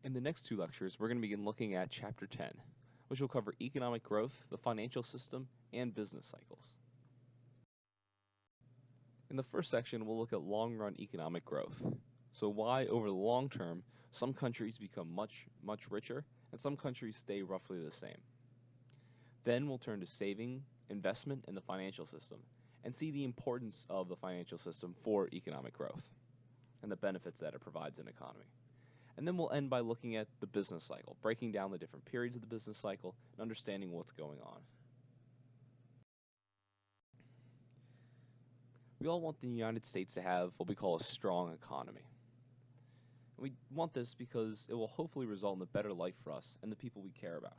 In the next two lectures, we're going to begin looking at Chapter 10, which will cover economic growth, the financial system, and business cycles. In the first section, we'll look at long-run economic growth. So why, over the long term, some countries become much richer, and some countries stay roughly the same. Then we'll turn to saving, investment, and the financial system, and see the importance of the financial system for economic growth, and the benefits that it provides in an economy. And then we'll end by looking at the business cycle, breaking down the different periods of the business cycle and understanding what's going on. We all want the United States to have what we call a strong economy. And we want this because it will hopefully result in a better life for us and the people we care about.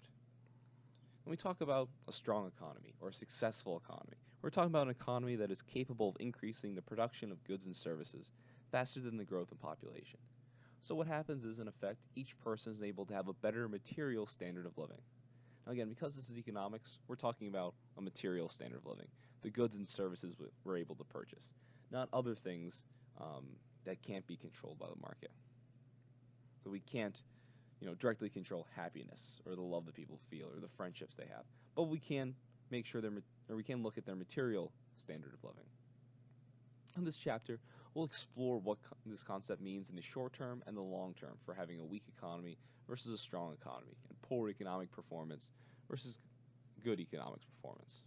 When we talk about a strong economy or a successful economy, we're talking about an economy that is capable of increasing the production of goods and services faster than the growth in population. So what happens is, in effect, each person is able to have a better material standard of living. Now again, because this is economics, we're talking about a material standard of living, the goods and services we're able to purchase, not other things that can't be controlled by the market. So we can't, directly control happiness or the love that people feel or the friendships they have, but we can make sure we can look at their material standard of living. In this chapter, we'll explore what this concept means in the short term and the long term for having a weak economy versus a strong economy, and poor economic performance versus good economic performance.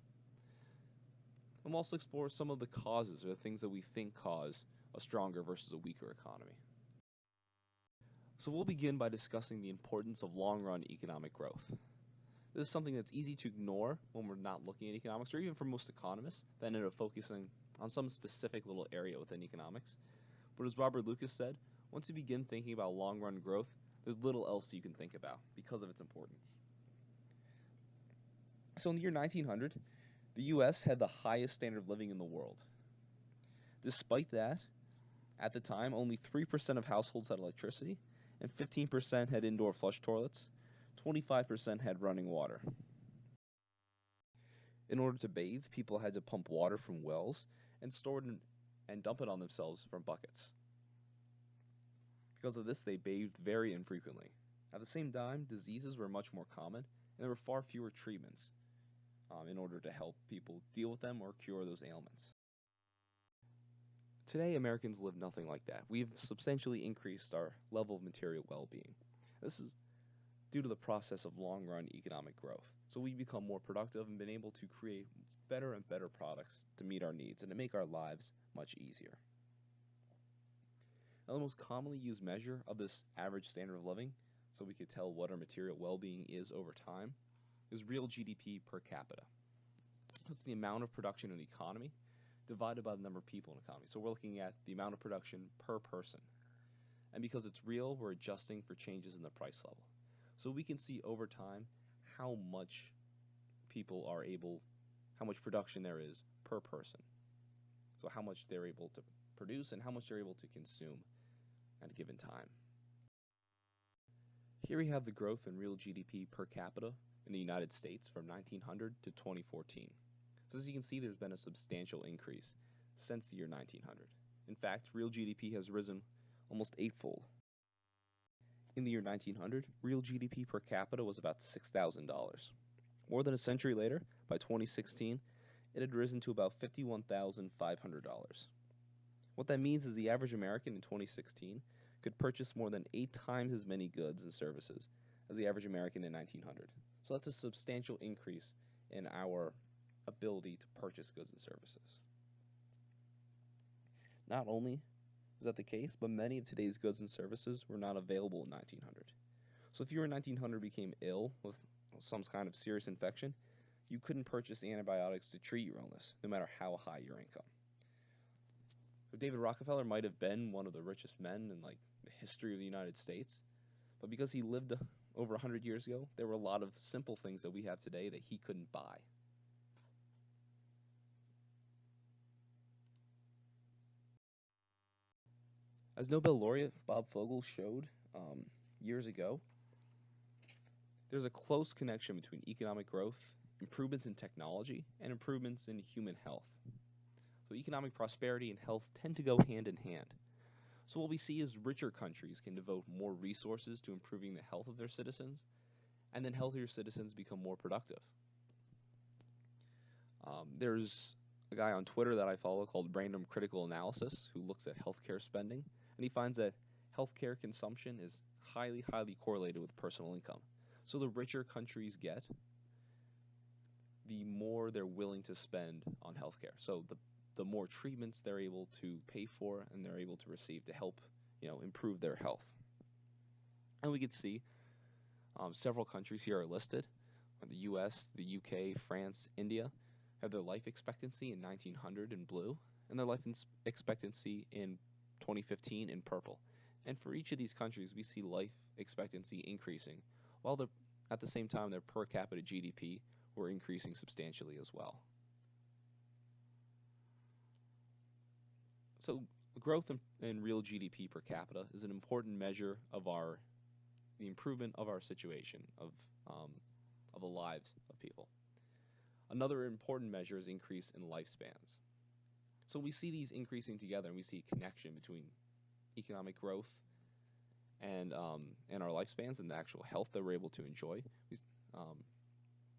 And we'll also explore some of the causes or the things that we think cause a stronger versus a weaker economy. So we'll begin by discussing the importance of long-run economic growth. This is something that's easy to ignore when we're not looking at economics, or even for most economists that end up focusing on some specific little area within economics. But as Robert Lucas said, once you begin thinking about long-run growth, there's little else you can think about because of its importance. So in the year 1900, the US had the highest standard of living in the world. Despite that, at the time, only 3% of households had electricity, and 15% had indoor flush toilets, 25% had running water. In order to bathe, people had to pump water from wells and store it and dump it on themselves from buckets. Because of this, they bathed very infrequently. At the same time, diseases were much more common, and there were far fewer treatments in order to help people deal with them or cure those ailments. Today, Americans live nothing like that. We've substantially increased our level of material well-being. This is due to the process of long-run economic growth. So we become more productive and been able to create better and better products to meet our needs and to make our lives much easier. Now, the most commonly used measure of this average standard of living, so we could tell what our material well-being is over time, is real GDP per capita. It's the amount of production in the economy divided by the number of people in the economy. So we're looking at the amount of production per person. And because it's real, we're adjusting for changes in the price level. So we can see over time how much production there is per person. So how much they're able to produce and how much they're able to consume at a given time. Here we have the growth in real GDP per capita in the United States from 1900 to 2014. So as you can see, there's been a substantial increase since the year 1900. In fact, real GDP has risen almost eightfold. In the year 1900, real GDP per capita was about $6,000. More than a century later, by 2016, it had risen to about $51,500. What that means is the average American in 2016 could purchase more than 8 times as many goods and services as the average American in 1900. So that's a substantial increase in our ability to purchase goods and services. Not only is that the case, but many of today's goods and services were not available in 1900. So if you were in 1900 became ill with some kind of serious infection, you couldn't purchase antibiotics to treat your illness, no matter how high your income. So David Rockefeller might have been one of the richest men in the history of the United States, but because he lived over 100 years ago, there were a lot of simple things that we have today that he couldn't buy. As Nobel laureate Bob Fogel showed years ago, there's a close connection between economic growth, improvements in technology, and improvements in human health. So economic prosperity and health tend to go hand in hand. So what we see is richer countries can devote more resources to improving the health of their citizens, and then healthier citizens become more productive. There's a guy on Twitter that I follow called Random Critical Analysis who looks at healthcare spending, and he finds that healthcare consumption is highly correlated with personal income. So the richer countries get, the more they're willing to spend on healthcare. So the more treatments they're able to pay for and they're able to receive to help, improve their health. And we can see several countries here are listed. The US, the UK, France, India have their life expectancy in 1900 in blue, and their life expectancy in 2015 in purple. And for each of these countries, we see life expectancy increasing, while at the same time their per capita GDP were increasing substantially as well. So growth in real GDP per capita is an important measure of the improvement of our situation, of the lives of people. Another important measure is increase in lifespans. So we see these increasing together, and we see a connection between economic growth and our lifespans and the actual health that we're able to enjoy.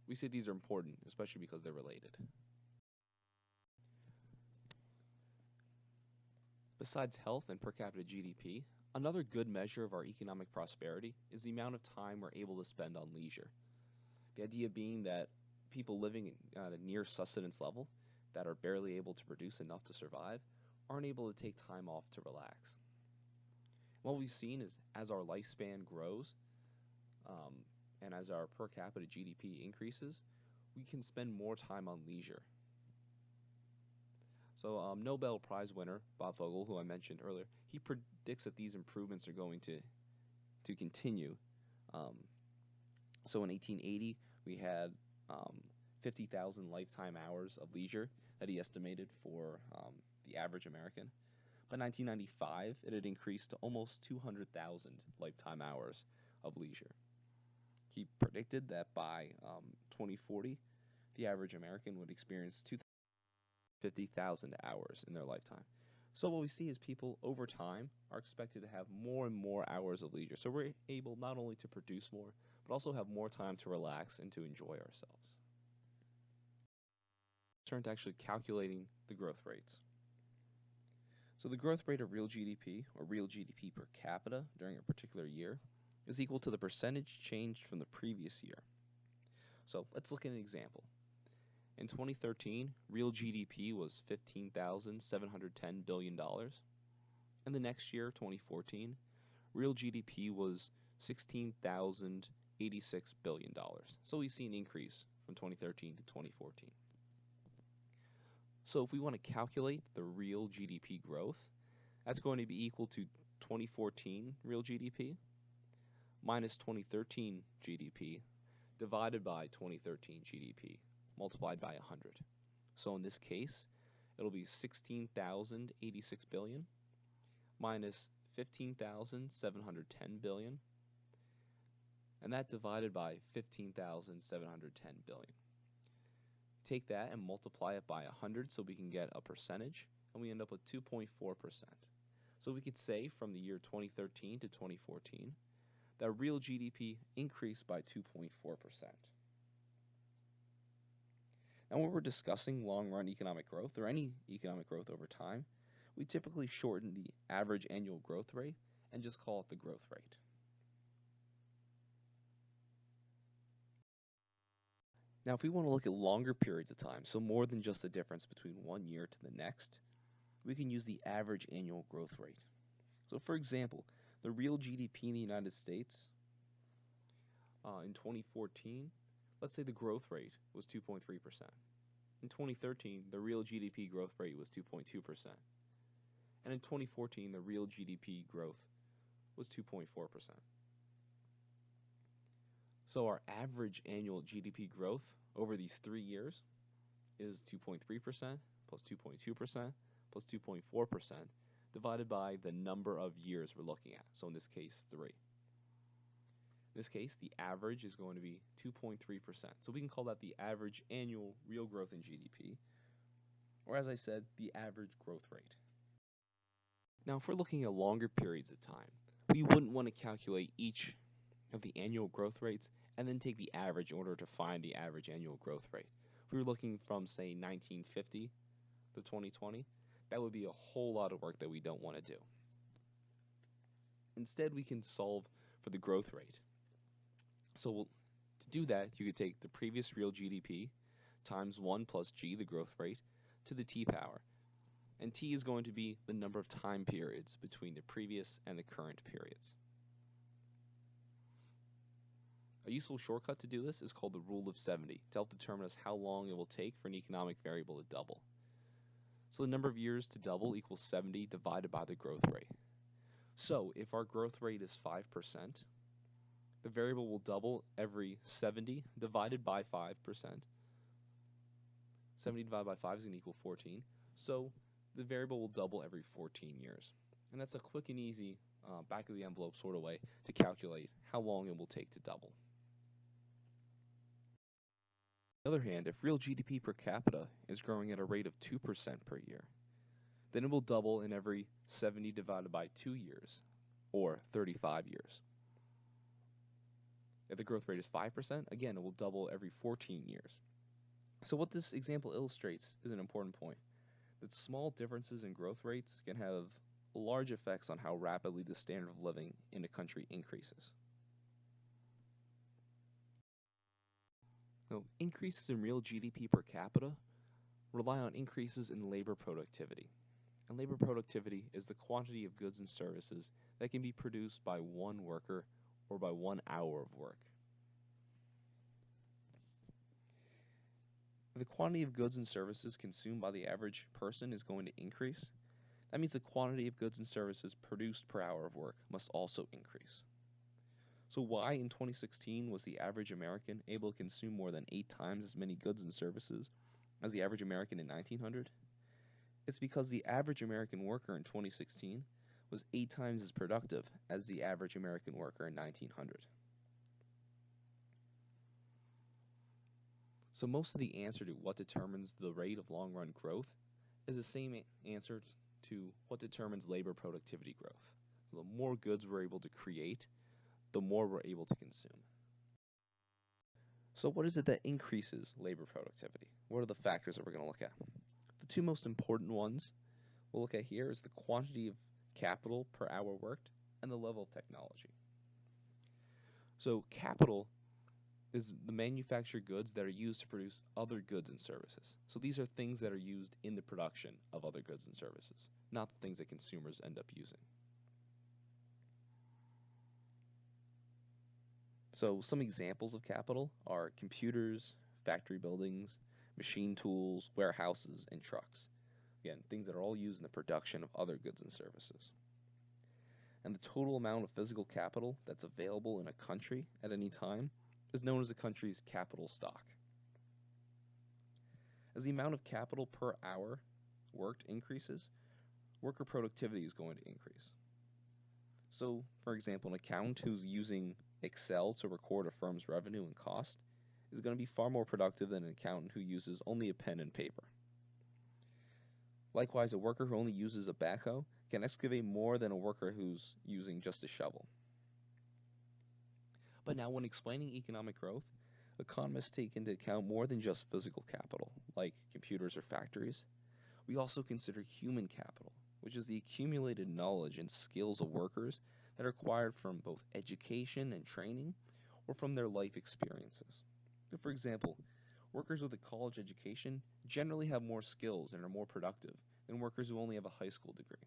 We see these are important, especially because they're related. Besides health and per capita GDP, another good measure of our economic prosperity is the amount of time we're able to spend on leisure. The idea being that people living at a near sustenance level that are barely able to produce enough to survive aren't able to take time off to relax. What we've seen is as our lifespan grows and as our per capita GDP increases, we can spend more time on leisure. So Nobel Prize winner Bob Fogel, who I mentioned earlier, he predicts that these improvements are going to continue. So in 1880, we had 50,000 lifetime hours of leisure that he estimated for the average American. By 1995, it had increased to almost 200,000 lifetime hours of leisure. He predicted that by 2040, the average American would experience 250,000 hours in their lifetime. So what we see is people over time are expected to have more and more hours of leisure. So we're able not only to produce more, but also have more time to relax and to enjoy ourselves. Turn to actually calculating the growth rates. So the growth rate of real GDP, or real GDP per capita during a particular year, is equal to the percentage changed from the previous year. So let's look at an example. In 2013, real GDP was $15,710 billion. And the next year, 2014, real GDP was $16,086 billion. So we see an increase from 2013 to 2014. So if we want to calculate the real GDP growth, that's going to be equal to 2014 real GDP minus 2013 GDP divided by 2013 GDP multiplied by 100. So in this case, it'll be 16,086 billion minus 15,710 billion, and that divided by 15,710 billion. Take that and multiply it by 100 so we can get a percentage, and we end up with 2.4%. So we could say from the year 2013 to 2014 that real GDP increased by 2.4%. Now when we're discussing long-run economic growth, or any economic growth over time, we typically shorten the average annual growth rate and just call it the growth rate. Now if we want to look at longer periods of time, so more than just the difference between one year to the next, we can use the average annual growth rate. So for example, the real GDP in the United States in 2014, let's say the growth rate was 2.3%. In 2013, the real GDP growth rate was 2.2%. And in 2014, the real GDP growth was 2.4%. So our average annual GDP growth over these 3 years is 2.3% plus 2.2% plus 2.4% divided by the number of years we're looking at. So in this case, 3. In this case, the average is going to be 2.3%. So we can call that the average annual real growth in GDP, or as I said, the average growth rate. Now, if we're looking at longer periods of time, we wouldn't want to calculate each of the annual growth rates and then take the average in order to find the average annual growth rate. If we were looking from, say, 1950 to 2020, that would be a whole lot of work that we don't want to do. Instead, we can solve for the growth rate. So to do that, you could take the previous real GDP times 1 plus g, the growth rate, to the t power. And t is going to be the number of time periods between the previous and the current periods. A useful shortcut to do this is called the rule of 70 to help determine us how long it will take for an economic variable to double. So the number of years to double equals 70 divided by the growth rate. So if our growth rate is 5%, the variable will double every 70 divided by 5%. 70 divided by 5 is going to equal 14. So the variable will double every 14 years. And that's a quick and easy back of the envelope sort of way to calculate how long it will take to double. On the other hand, if real GDP per capita is growing at a rate of 2% per year, then it will double in every 70 divided by 2 years, or 35 years. If the growth rate is 5%, again, it will double every 14 years. So what this example illustrates is an important point, that small differences in growth rates can have large effects on how rapidly the standard of living in a country increases. Now, increases in real GDP per capita rely on increases in labor productivity. And labor productivity is the quantity of goods and services that can be produced by one worker or by 1 hour of work. If the quantity of goods and services consumed by the average person is going to increase, that means the quantity of goods and services produced per hour of work must also increase. So why in 2016 was the average American able to consume more than 8 times as many goods and services as the average American in 1900? It's because the average American worker in 2016 was 8 times as productive as the average American worker in 1900. So most of the answer to what determines the rate of long-run growth is the same answer to what determines labor productivity growth. So the more goods we're able to create, the more we're able to consume. So what is it that increases labor productivity? What are the factors that we're going to look at? The two most important ones we'll look at here is the quantity of capital per hour worked and the level of technology. So capital is the manufactured goods that are used to produce other goods and services. So these are things that are used in the production of other goods and services, not the things that consumers end up using. So some examples of capital are computers, factory buildings, machine tools, warehouses, and trucks. Again, things that are all used in the production of other goods and services. And the total amount of physical capital that's available in a country at any time is known as the country's capital stock. As the amount of capital per hour worked increases, worker productivity is going to increase. So, for example, an accountant who's using Excel to record a firm's revenue and cost is going to be far more productive than an accountant who uses only a pen and paper. Likewise, a worker who only uses a backhoe can excavate more than a worker who's using just a shovel. But now when explaining economic growth, economists take into account more than just physical capital, like computers or factories. We also consider human capital, which is the accumulated knowledge and skills of workers that are acquired from both education and training or from their life experiences. So for example, workers with a college education generally have more skills and are more productive than workers who only have a high school degree.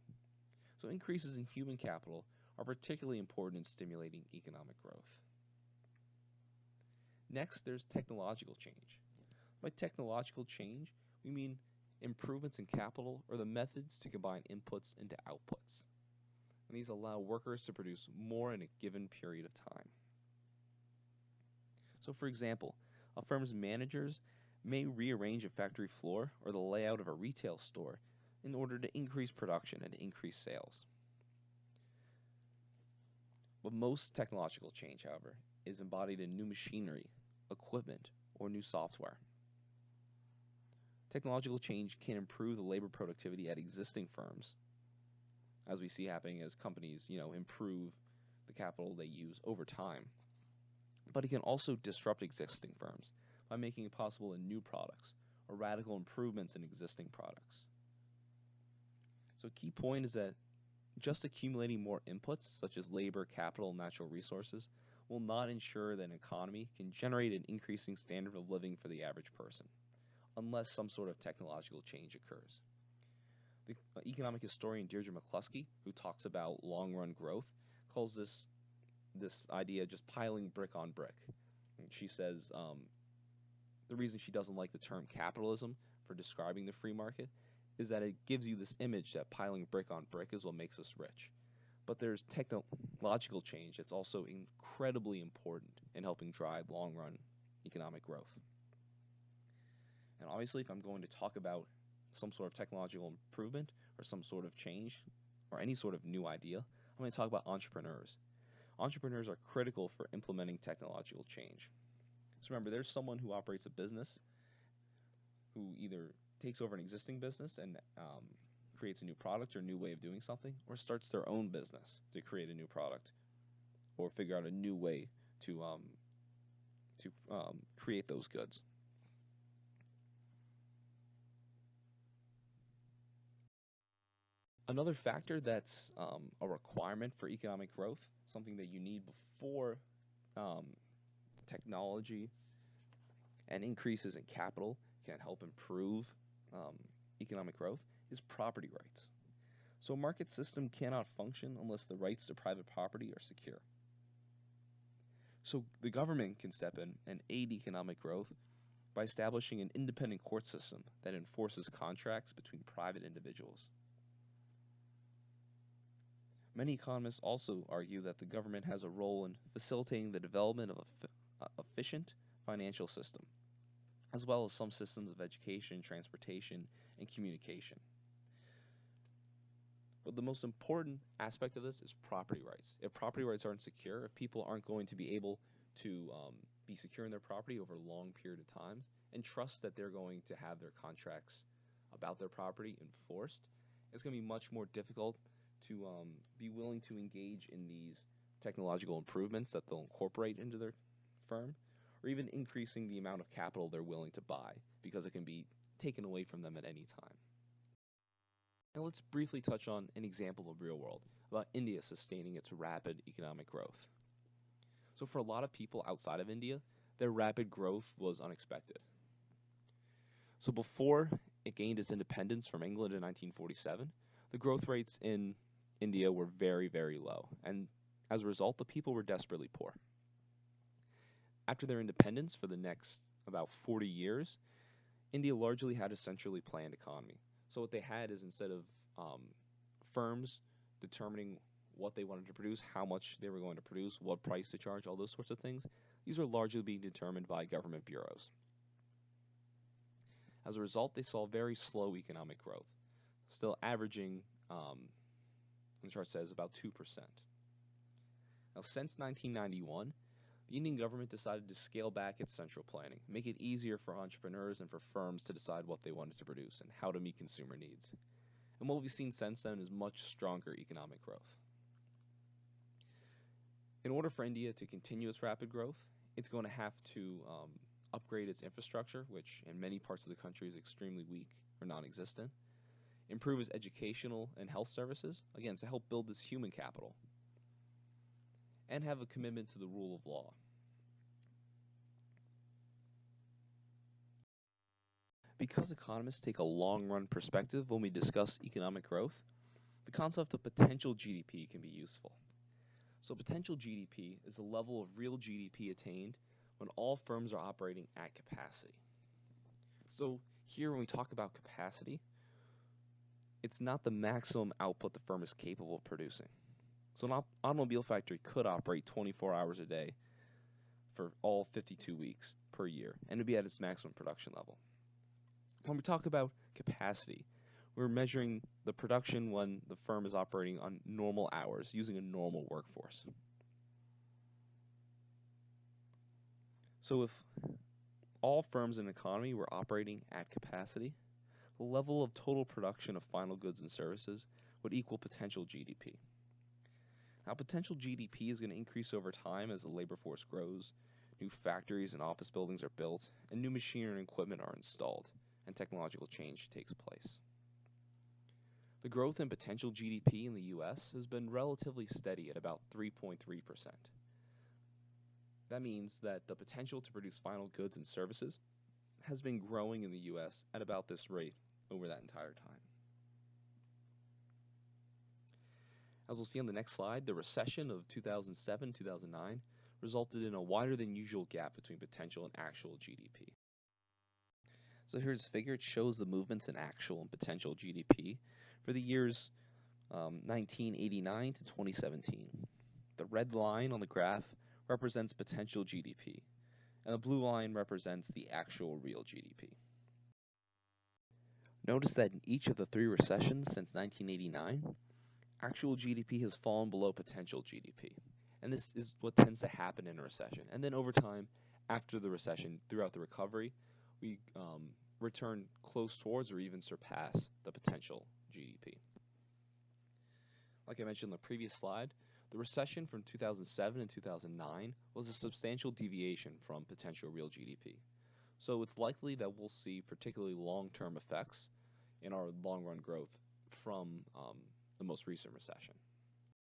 So increases in human capital are particularly important in stimulating economic growth. Next, there's technological change. By technological change, we mean improvements in capital or the methods to combine inputs into outputs. And these allow workers to produce more in a given period of time. So for example, a firm's managers may rearrange a factory floor or the layout of a retail store in order to increase production and increase sales. But most technological change, however, is embodied in new machinery, equipment, or new software. Technological change can improve the labor productivity at existing firms, as we see happening as companies, improve the capital they use over time. But it can also disrupt existing firms by making it possible in new products or radical improvements in existing products. So a key point is that just accumulating more inputs, such as labor, capital, and natural resources, will not ensure that an economy can generate an increasing standard of living for the average person, unless some sort of technological change occurs. The economic historian Deirdre McCluskey, who talks about long-run growth, calls this idea just piling brick on brick. And she says the reason she doesn't like the term capitalism for describing the free market is that it gives you this image that piling brick on brick is what makes us rich. But there's technological change that's also incredibly important in helping drive long-run economic growth. And obviously, if I'm going to talk about some sort of technological improvement or some sort of change or any sort of new idea, I'm going to talk about entrepreneurs. Entrepreneurs are critical for implementing technological change. So remember, there's someone who operates a business who either takes over an existing business and creates a new product or a new way of doing something, or starts their own business to create a new product or figure out a new way to create those goods. Another factor that's a requirement for economic growth, something that you need before technology and increases in capital can help improve economic growth, is property rights. So a market system cannot function unless the rights to private property are secure. So the government can step in and aid economic growth by establishing an independent court system that enforces contracts between private individuals. Many economists also argue that the government has a role in facilitating the development of an efficient financial system, as well as some systems of education, transportation, and communication. But the most important aspect of this is property rights. If property rights aren't secure, if people aren't going to be able to be secure in their property over a long period of times and trust that they're going to have their contracts about their property enforced, it's going to be much more difficult to be willing to engage in these technological improvements that they'll incorporate into their firm, or even increasing the amount of capital they're willing to buy because it can be taken away from them at any time. Now let's briefly touch on an example of real world about India sustaining its rapid economic growth. So for a lot of people outside of India, their rapid growth was unexpected. So before it gained its independence from England in 1947, the growth rates in India were very, very low, and as a result, the people were desperately poor. After their independence for the next about 40 years, India largely had a centrally planned economy. So what they had is, instead of firms determining what they wanted to produce, how much they were going to produce, what price to charge, all those sorts of things, these were largely being determined by government bureaus. As a result, they saw very slow economic growth, still averaging, the chart says, about 2%. Now, since 1991, the Indian government decided to scale back its central planning, make it easier for entrepreneurs and for firms to decide what they wanted to produce and how to meet consumer needs. And what we've seen since then is much stronger economic growth. In order for India to continue its rapid growth, it's going to have to upgrade its infrastructure, which in many parts of the country is extremely weak or non-existent, improve its educational and health services, again, to help build this human capital, and have a commitment to the rule of law. Because economists take a long-run perspective when we discuss economic growth, the concept of potential GDP can be useful. So potential GDP is the level of real GDP attained when all firms are operating at capacity. So here, when we talk about capacity, it's not the maximum output the firm is capable of producing. So an automobile factory could operate 24 hours a day for all 52 weeks per year, and it would be at its maximum production level. When we talk about capacity, we're measuring the production when the firm is operating on normal hours, using a normal workforce. So if all firms in an economy were operating at capacity, the level of total production of final goods and services would equal potential GDP. Now, potential GDP is going to increase over time as the labor force grows, new factories and office buildings are built, and new machinery and equipment are installed, and technological change takes place. The growth in potential GDP in the U.S. has been relatively steady at about 3.3%. That means that the potential to produce final goods and services has been growing in the U.S. at about this rate over that entire time. As we'll see on the next slide, the recession of 2007-2009 resulted in a wider than usual gap between potential and actual GDP. So here's a figure. It shows the movements in actual and potential GDP for the years 1989 to 2017. The red line on the graph represents potential GDP, and the blue line represents the actual real GDP. Notice that in each of the three recessions since 1989, actual GDP has fallen below potential GDP. And this is what tends to happen in a recession. And then over time, after the recession, throughout the recovery, we return close towards or even surpass the potential GDP. Like I mentioned in the previous slide, the recession from 2007 and 2009 was a substantial deviation from potential real GDP. So it's likely that we'll see particularly long-term effects in our long-run growth from the most recent recession.